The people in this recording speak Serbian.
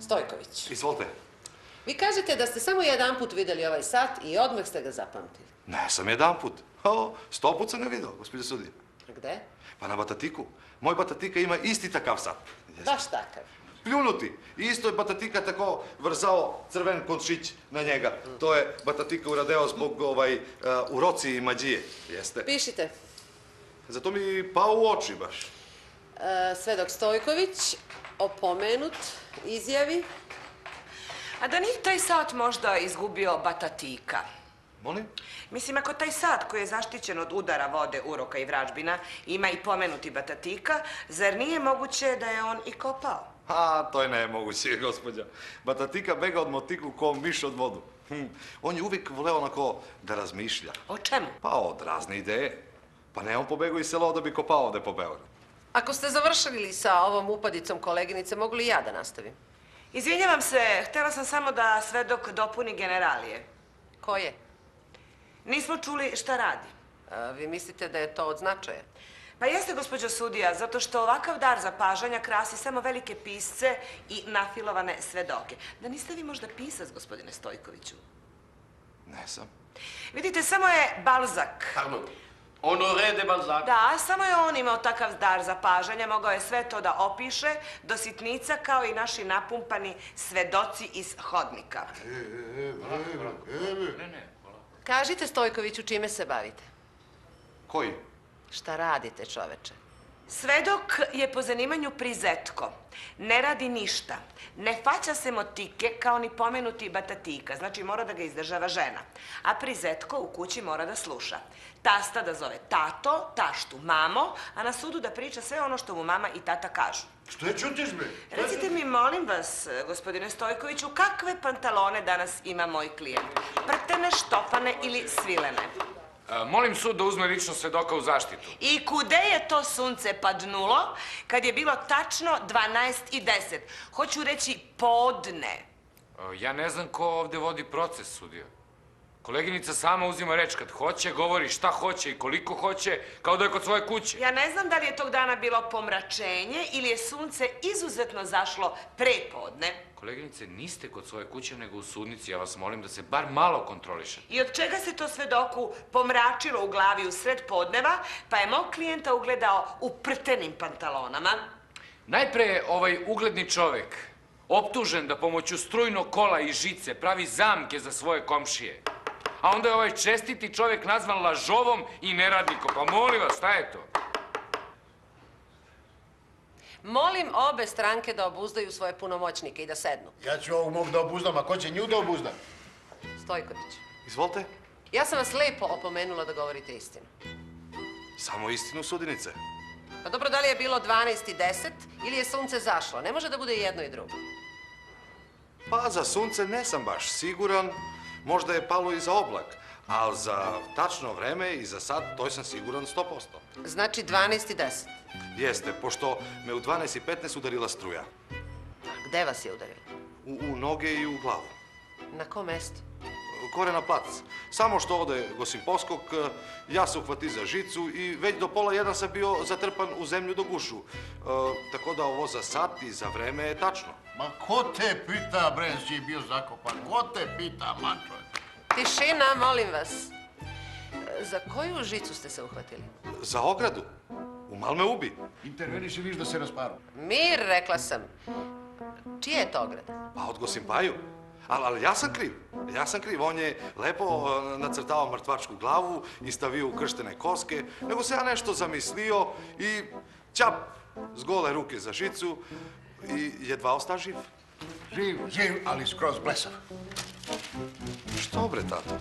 Stojković. Izvolite. Vi kažete da ste samo jedan put videli ovaj sat i odmah ste ga zapamtili. Ne sam jedan put. 100 put sam ga vidio, gospođo sudija. Gde? Pa na Batatiku. Moj Batatika ima isti takav sat. Baš takav. Pljunuti. Isto je Batatika tako vrzao crven končić na njega. To je Batatika uradeo zbog uroci i mađije. Jeste. Pišite. Zato mi pao u oči baš. Svedok Stojković, opomenut, izjavi. A da nije taj sat možda izgubio Batatika? Molim? Mislim, ako taj sat koji je zaštićen od udara vode, uroka i vražbina ima i pomenuti Batatika, zar nije moguće da je on i kopao? To je nemoguće, gospođa. Batatika bega od motiku ko miš od vodu. On je uvijek voleo onako da razmišlja. O čemu? Pa od razne ideje. Pa ne on pobegao iz sela da bi kopao ovde po Beogradu. Ako ste završili sa ovom upadicom koleginice, mogu li ja da nastavim? Izvinjavam se, htjela sam samo da svedok dopuni generalije. Koje? Nismo čuli šta radi. Vi mislite da je to od značaja? Pa jeste, gospođo sudija, zato što ovakav dar zapažanja krasi samo velike pisce i nafilovane svedoke. Da niste vi možda pisac, gospodine Stojkoviću? Ne sam. Vidite, samo je Balzak. Pardon. Honoré de Balzac. Da, samo je on imao takav dar zapažanja, mogao je sve to da opiše do sitnica kao i naši napumpani svedoci iz hodnika. Kažite, Stojkoviću, čime se bavite? Koji? Šta radite, čoveče? Svedok je po zanimanju prizetko. Ne radi ništa. Ne faća se motike kao ni pomenuti Batatika. Znači, mora da ga izdržava žena. A prizetko u kući mora da sluša. Tasta da zove tato, taštu mamo, a na sudu da priča sve ono što mu mama i tata kažu. Što je čutiš, bre? Recite mi, molim vas, gospodine Stojkoviću, kakve pantalone danas ima moj klijent? Prtene, štofane ili svilene? Molim sud da uzme lično svedoka u zaštitu. I kude je to sunce padnulo kad je bilo tačno 12:10? Hoću reći podne. Ja ne znam ko ovde vodi proces, sudija. Koleginica sama uzima reč kad hoće, govori šta hoće i koliko hoće, kao da je kod svoje kuće. Ja ne znam da li je tog dana bilo pomračenje ili je sunce izuzetno zašlo pre podne. Koleginice, niste kod svoje kuće nego u sudnici. Ja vas molim da se bar malo kontrolišete. I od čega se to svedoku pomračilo u glavi u sred podneva, pa je mog klijenta ugledao u prtenim pantalonama? Najpre je ovaj ugledni čovek optužen da pomoću strujnog kola i žice pravi zamke za svoje komšije. A onda je ovaj čestiti čovek nazvan lažovom i neradnikom. Pa molim vas, šta je to? Molim obe stranke da obuzdaju svoje punomoćnike i da sednu. Ja ću ovog mog da obuzdam, a ko će nju da obuzda? Stojković, Izvolite. ja sam vas lepo opomenula da govorite istinu. Samo istinu, sudinice. Pa dobro, da li je bilo 12:10 ili je sunce zašlo? Ne može da bude i jedno i drugo. Pa za sunce ne sam baš siguran. Možda je palo i za oblak. Ali za tačno vreme i za sat, to sam siguran 100%. Znači 12:10. Jeste, pošto me u 12:15 udarila struja. A gde vas je udarilo? U noge i u glavu. Na kom mestu? Kore na plac. Samo što ode Gosim poskok, ja se uhvati za žicu i već do 12:30 sam bio zatrpan u zemlju do gušu. Tako da ovo za sat i za vreme je tačno. Ma ko te pita, bre, si bio zakopan? Ko te pita, mačo? Tišina, molim vas. Za koju žicu ste se uhvatili? Za ogradu. U Malme ubi. Interveniš i viš da se rasparu. Mir, rekla sam. Čija je to ograda? Pa od Gosimpaju. Ali ja sam kriv. Ja sam kriv. On je lepo nacrtao mrtvačku glavu i stavio ukrštene koske, nego se ja nešto zamislio i ćap, s gole ruke za žicu i jedva osta živ. Živ, ali skroz blesav. Što bre, tato?